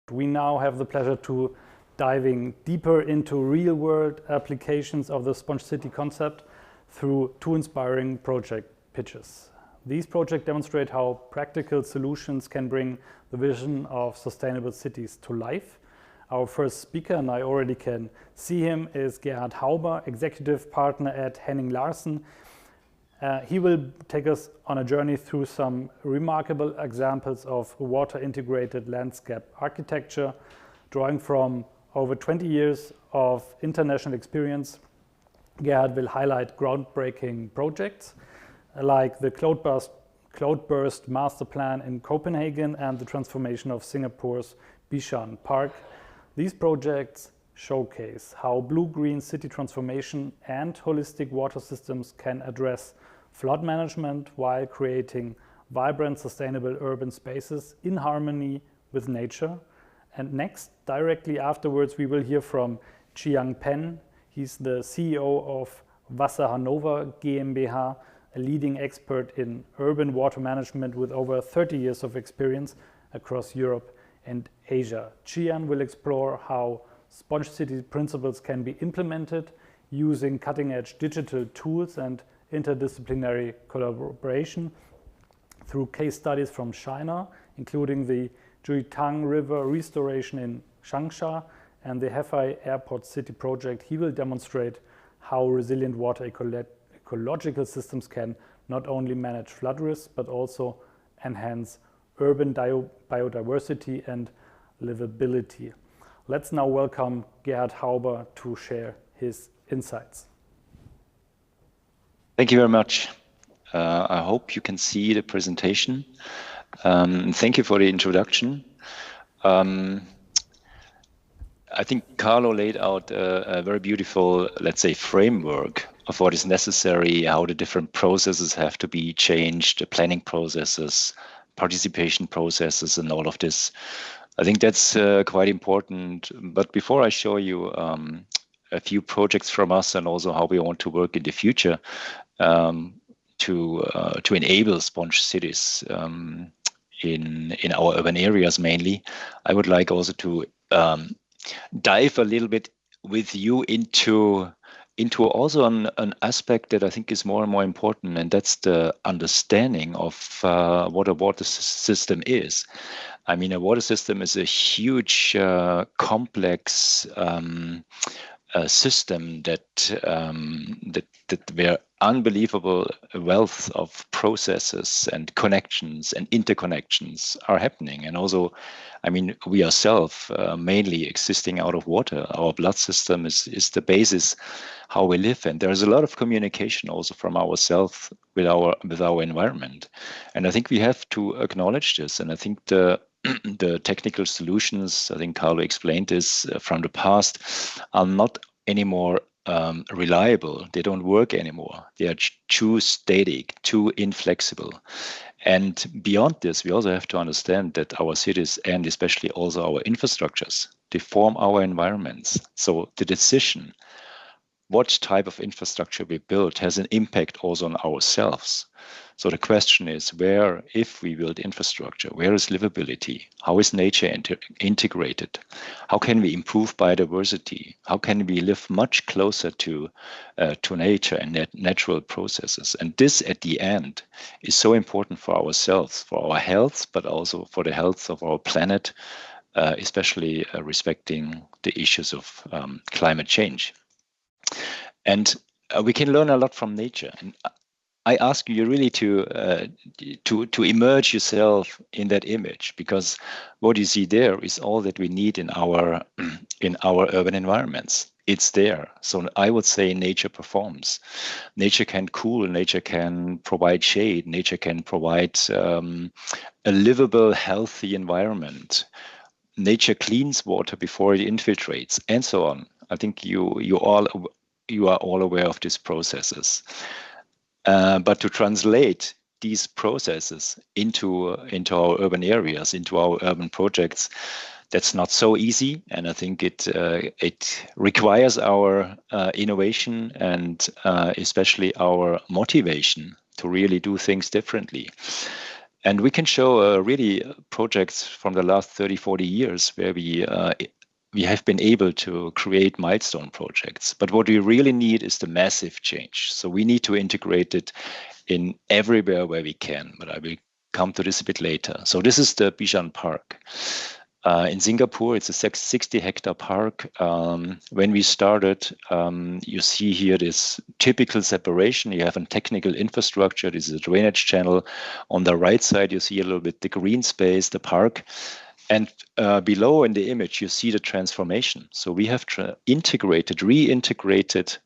We now have the pleasure to diving deeper into real-world applications of the Sponge City concept through two inspiring project pitches. These projects demonstrate how practical solutions can bring the vision of sustainable cities to life. Our first speaker, and I already can see him, is Gerhard Hauber, executive partner at Henning Larsen. He will take us on a journey through some remarkable examples of water-integrated landscape architecture, drawing from over 20 years of international experience. Gerhard will highlight groundbreaking projects like the Cloudburst Master Plan in Copenhagen and the transformation of Singapore's Bishan Park. These projects showcase how blue-green city transformation and holistic water systems can address flood management while creating vibrant, sustainable urban spaces in harmony with nature. And next, directly afterwards, we will hear from Chiang Pen. He's the CEO of Wasser Hannover GmbH, a leading expert in urban water management with over 30 years of experience across Europe and Asia. Chiang will explore how Sponge City principles can be implemented using cutting-edge digital tools and interdisciplinary collaboration through case studies from China, including the Juitang River restoration in Changsha and the Hefei Airport City project. He will demonstrate how resilient water ecological systems can not only manage flood risks, but also enhance urban biodiversity and livability. Let's now welcome Gerhard Hauber to share his insights. Thank you very much. I hope you can see the presentation. Thank you for the introduction. I think Carlo laid out a very beautiful, let's say, framework of what is necessary, how the different processes have to be changed, the planning processes, participation processes, and all of this. I think that's quite important. But before I show you a few projects from us and also how we want to work in the future to enable sponge cities in our urban areas mainly, I would like also to dive a little bit with you into also an aspect that I think is more and more important, and that's the understanding of what a water system is. I mean, a water system is a huge, complex system that where unbelievable wealth of processes and connections and interconnections are happening. And also, I mean, we ourselves mainly existing out of water. Our blood system is the basis how we live, and there's a lot of communication also from ourselves with our environment. And I think we have to acknowledge this. And I think the technical solutions, I think Carlo explained this from the past, are not anymore reliable. They don't work anymore. They are too static, too inflexible. And beyond this, we also have to understand that our cities and especially also our infrastructures, they form our environments. So the decision what type of infrastructure we build has an impact also on ourselves. So the question is, where, if we build infrastructure, where is livability? How is nature integrated? How can we improve biodiversity? How can we live much closer to nature and natural processes? And this, at the end, is so important for ourselves, for our health, but also for the health of our planet, especially respecting the issues of climate change. And we can learn a lot from nature. And I ask you really to immerse yourself in that image, because what you see there is all that we need in our urban environments. It's there. So I would say nature performs. Nature can cool, nature can provide shade, nature can provide a livable, healthy environment. Nature cleans water before it infiltrates, and so on. I think you are all aware of these processes. But to translate these processes into our urban areas, into our urban projects, that's not so easy. And I think it requires our innovation and especially our motivation to really do things differently. And we can show really projects from the last 30, 40 years where we have been able to create milestone projects. But what we really need is the massive change. So we need to integrate it in everywhere where we can. But I will come to this a bit later. So this is the Bishan Park. In Singapore, it's a 60-hectare park. When we started, you see here this typical separation. You have a technical infrastructure. This is a drainage channel. On the right side, you see a little bit the green space, the park. And below in the image, you see the transformation. So we have reintegrated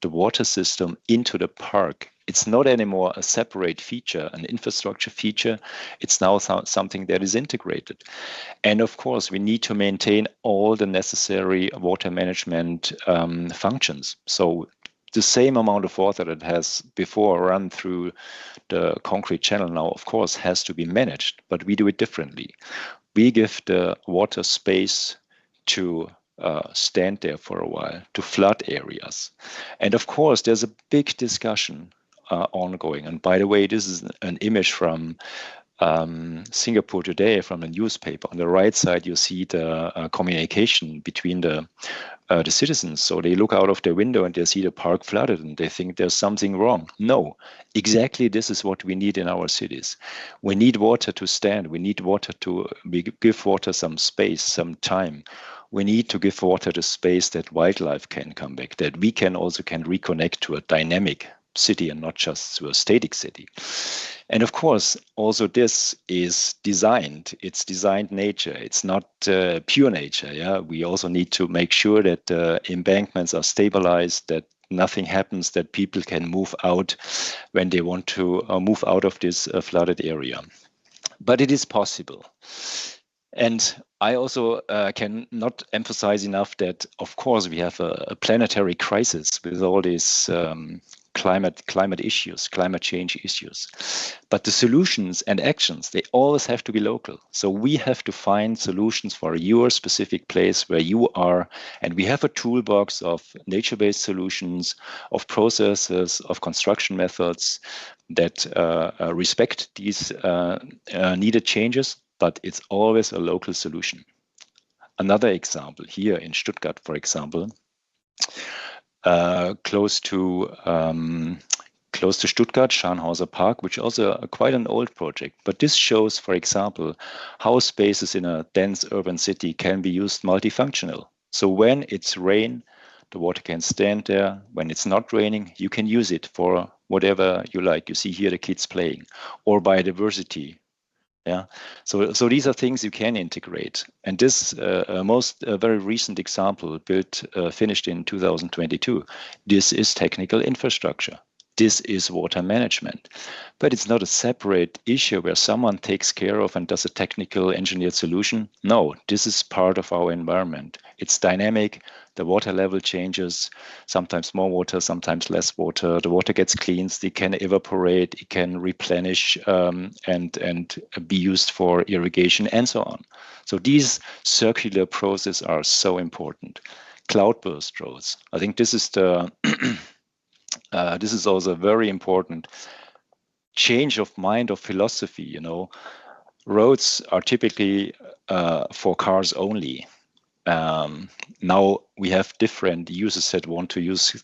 the water system into the park. It's not anymore a separate feature, an infrastructure feature. It's now something that is integrated. And of course, we need to maintain all the necessary water management functions. So the same amount of water that has before run through the concrete channel now, of course, has to be managed, but we do it differently. We give the water space to stand there for a while, to flood areas. And of course, there's a big discussion ongoing. And by the way, this is an image from Singapore Today, from a newspaper. On the right side, you see the communication between the citizens. So they look out of their window and they see the park flooded and they think there's something wrong. No, exactly this is what we need in our cities. We need water to stand. We need water to give water some space, some time. We need to give water the space that wildlife can come back, that we can reconnect to a dynamic city and not just to a static city. And of course, also this is designed. It's designed nature. It's not pure nature. Yeah, we also need to make sure that embankments are stabilized, that nothing happens, that people can move out when they want to move out of this flooded area. But it is possible. And I also can not emphasize enough that, of course, we have a planetary crisis with all these climate issues, climate change issues. But the solutions and actions, they always have to be local. So we have to find solutions for your specific place where you are. And we have a toolbox of nature-based solutions, of processes, of construction methods that respect these needed changes, but it's always a local solution. Another example here in Stuttgart, for example, close to Stuttgart, Scharnhauser Park, which is also quite an old project. But this shows, for example, how spaces in a dense urban city can be used multifunctional. So when it's rain, the water can stand there. When it's not raining, you can use it for whatever you like. You see here the kids playing, or biodiversity. Yeah, so these are things you can integrate. And this very recent example finished in 2022. This is technical infrastructure. This is water management. But it's not a separate issue where someone takes care of and does a technical engineered solution. No, this is part of our environment. It's dynamic. The water level changes, sometimes more water, sometimes less water. The water gets cleansed, it can evaporate, it can replenish and be used for irrigation and so on. So these circular processes are so important. Cloudburst roads. I think this is this is also a very important change of mind, of philosophy. You know, roads are typically for cars only. Now we have different users that want to use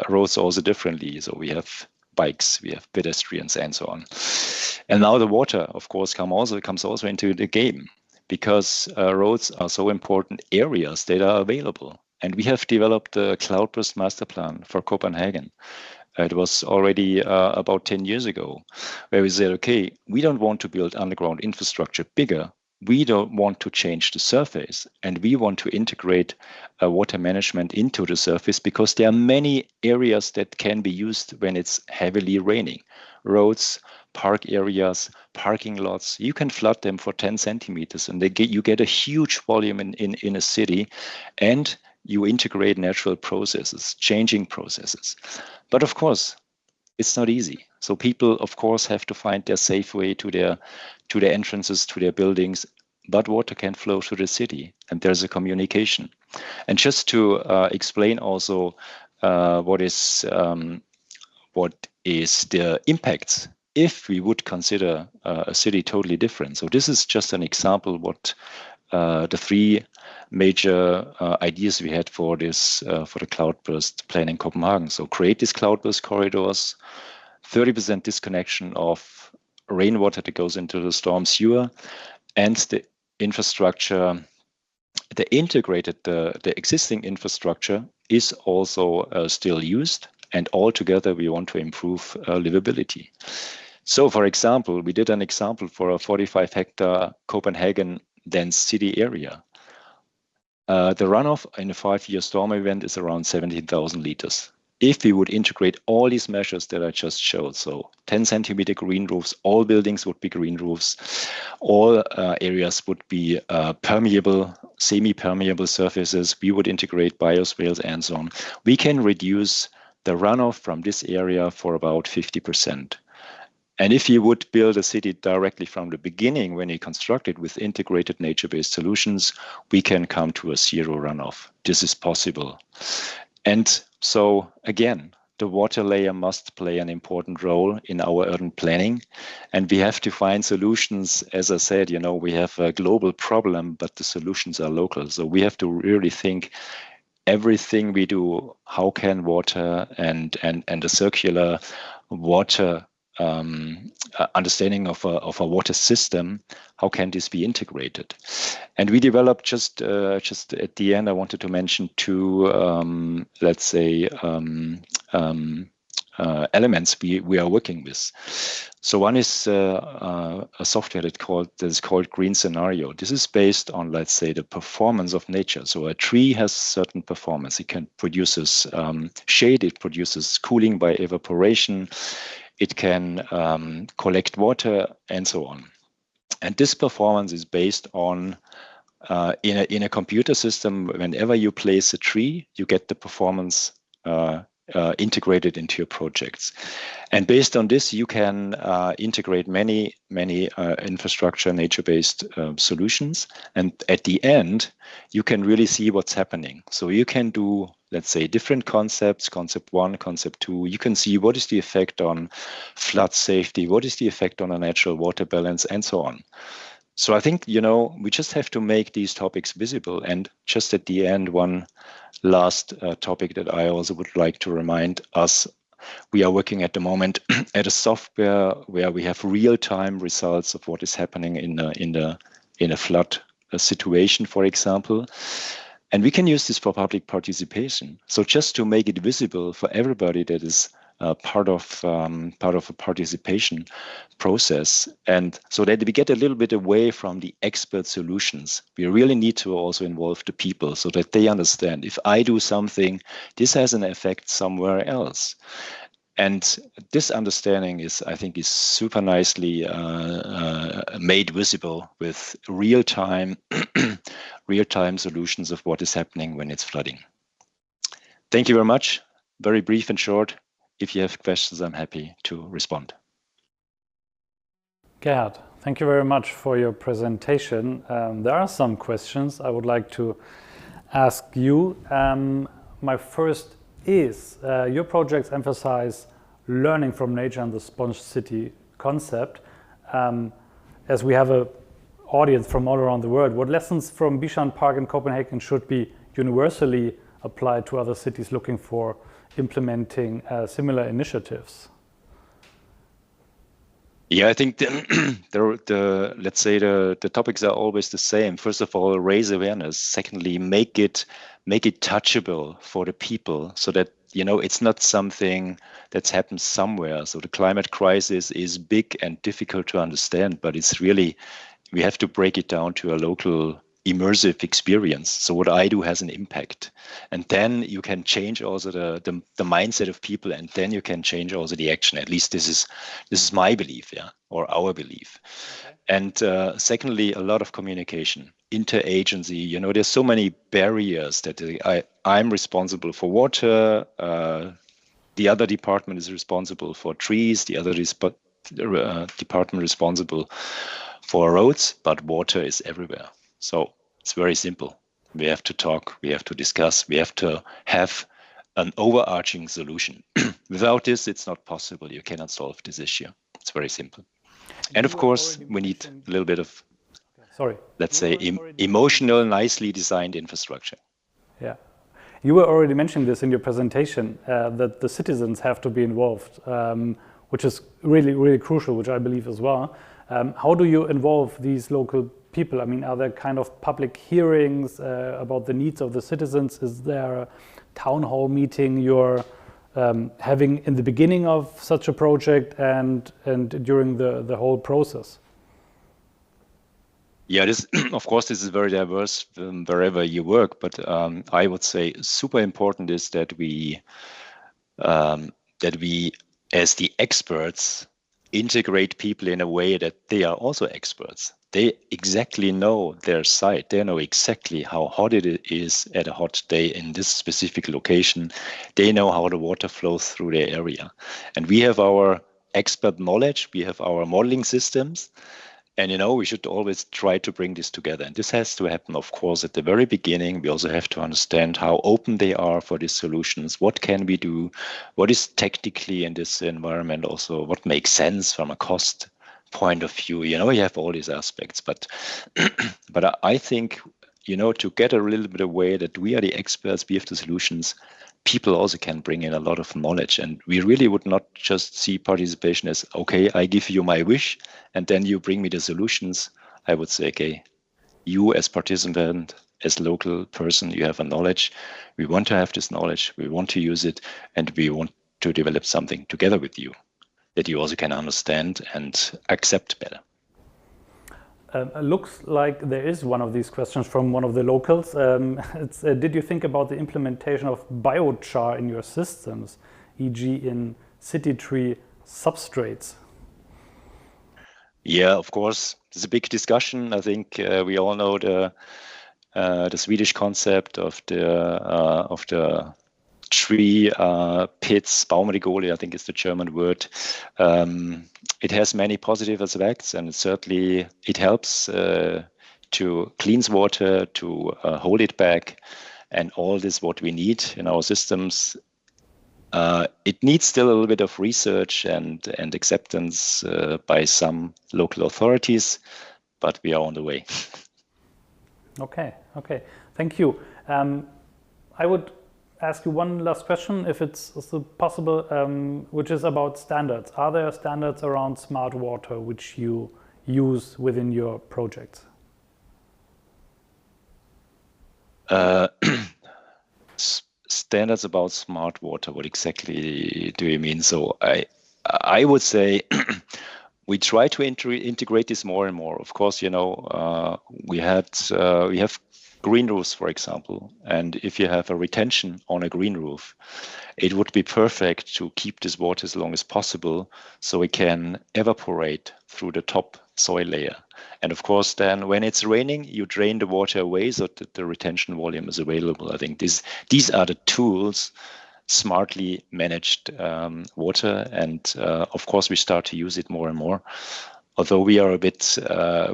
roads also differently. So we have bikes, we have pedestrians, and so on. And now the water, of course, comes also into the game, because roads are so important areas that are available. And we have developed the Cloudburst Master Plan for Copenhagen. It was already about 10 years ago, where we said, okay, we don't want to build underground infrastructure bigger. We don't want to change the surface, and we want to integrate water management into the surface, because there are many areas that can be used when it's heavily raining. Roads, park areas, parking lots, you can flood them for 10 centimeters and you get a huge volume in a city, and you integrate natural processes, changing processes. But of course, it's not easy. So people, of course, have to find their safe way to their entrances, to their buildings, but water can flow through the city, and there's a communication. And just to explain also what is the impacts if we would consider a city totally different. So this is just an example what the three major ideas we had for this for the cloudburst plan in Copenhagen. So create these cloudburst corridors, 30% disconnection of rainwater that goes into the storm sewer, and the infrastructure, the existing infrastructure is also still used, and altogether we want to improve livability. So, for example, we did an example for a 45-hectare Copenhagen dense city area. The runoff in a 5-year storm event is around 17,000 liters. If we would integrate all these measures that I just showed, so 10 centimeter green roofs, all buildings would be green roofs, all areas would be permeable, semi-permeable surfaces, we would integrate bioswales and so on, we can reduce the runoff from this area for about 50%. And if you would build a city directly from the beginning, when you construct it with integrated nature-based solutions, we can come to a zero runoff. This is possible. And so again, the water layer must play an important role in our urban planning. And we have to find solutions. As I said, we have a global problem, but the solutions are local. So we have to really think everything we do, how can water and the circular water understanding of a water system, how can this be integrated? And we developed just at the end, I wanted to mention two, elements we are working with. So one is a software that is called Green Scenario. This is based on, let's say, the performance of nature. So a tree has certain performance. It produces shade, it produces cooling by evaporation, it can collect water, and so on. And this performance is based on, in a computer system, whenever you place a tree, you get the performance integrated into your projects. And based on this, you can integrate many infrastructure, nature-based solutions. And at the end, you can really see what's happening. So you can do, let's say, different concepts, concept 1, concept 2. You can see what is the effect on flood safety, what is the effect on a natural water balance, and so on. So I think, we just have to make these topics visible. And just at the end, one last topic that I also would like to remind us, we are working at the moment at a software where we have real-time results of what is happening in a flood situation, for example. And we can use this for public participation. So just to make it visible for everybody that is part of a participation process, and so that we get a little bit away from the expert solutions. We really need to also involve the people so that they understand, if I do something, this has an effect somewhere else. And this understanding I think is super nicely made visible with real-time solutions of what is happening when it's flooding. Thank you very much. Very brief and short. If you have questions, I'm happy to respond. Gerhard, thank you very much for your presentation. There are some questions I would like to ask you. My first is, your projects emphasize learning from nature and the sponge city concept. As we have an audience from all around the world, what lessons from Bishan Park in Copenhagen should be universally applied to other cities looking for implementing similar initiatives? Yeah, I think let's say the topics are always the same. First of all, raise awareness. Secondly, make it touchable for the people, so that it's not something that's happened somewhere. So the climate crisis is big and difficult to understand, but it's really, we have to break it down to a local immersive experience. So what I do has an impact, and then you can change also the mindset of people, and then you can change also the action. At least this is my belief, or our belief. Okay. And secondly, a lot of communication, interagency. There's so many barriers that I'm responsible for water. The other department is responsible for trees. The other department responsible for roads, but water is everywhere. So it's very simple. We have to talk, we have to discuss, we have to have an overarching solution. Without this, it's not possible. You cannot solve this issue. It's very simple. And of course, we need a little bit of, let's say, emotional, nicely designed infrastructure. Yeah. You were already mentioning this in your presentation, that the citizens have to be involved, which is really, really crucial, which I believe as well. How do you involve these local people? I mean, are there kind of public hearings about the needs of the citizens? Is there a town hall meeting you're having in the beginning of such a project and during the whole process? Yeah, of course, this is very diverse wherever you work, but I would say super important is that we, as the experts, integrate people in a way that they are also experts. They exactly know their site. They know exactly how hot it is at a hot day in this specific location. They know how the water flows through their area. And we have our expert knowledge. We have our modeling systems. And, we should always try to bring this together. And this has to happen, of course, at the very beginning. We also have to understand how open they are for these solutions. What can we do? What is technically in this environment also? What makes sense from a cost point of view? You have all these aspects. But I think, to get a little bit away that we are the experts, we have the solutions, people also can bring in a lot of knowledge. And we really would not just see participation as, okay, I give you my wish, and then you bring me the solutions. I would say, okay, you as participant, as local person, you have a knowledge. We want to have this knowledge. We want to use it, and we want to develop something together with you that you also can understand and accept better. Looks like there is one of these questions from one of the locals. Did you think about the implementation of biochar in your systems, e.g. in city tree substrates? Yeah, of course. It's a big discussion. I think we all know the Swedish concept of the tree pits, Baumregole, I think is the German word. It has many positive aspects, and certainly it helps to cleanse water, to hold it back, and all this what we need in our systems. It needs still a little bit of research and acceptance by some local authorities, but we are on the way. Okay, thank you. I would ask you one last question, if it's possible, which is about standards. Are there standards around smart water which you use within your projects? Standards about smart water, what exactly do you mean? So I would say we try to integrate this more and more. Of course, we have green roofs, for example, and if you have a retention on a green roof, it would be perfect to keep this water as long as possible so it can evaporate through the top soil layer. And of course, then when it's raining, you drain the water away so that the retention volume is available. I think these are the tools, smartly managed water, and of course we start to use it more and more. Although we are a bit,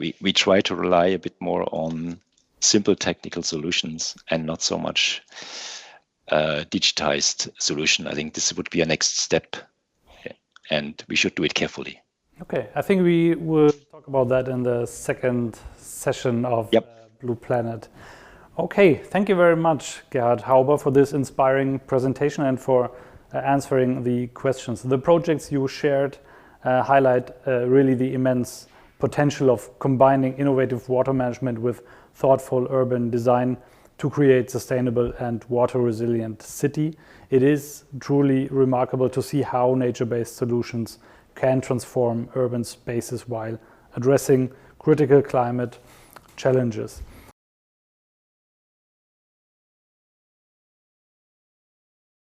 we try to rely a bit more on simple technical solutions and not so much digitized solution. I think this would be a next step, and we should do it carefully. Okay, I think we will talk about that in the second session of Blue Planet. Okay, thank you very much, Gerhard Hauber, for this inspiring presentation and for answering the questions. The projects you shared highlight really the immense potential of combining innovative water management with thoughtful urban design to create sustainable and water-resilient city. It is truly remarkable to see how nature-based solutions can transform urban spaces while addressing critical climate challenges.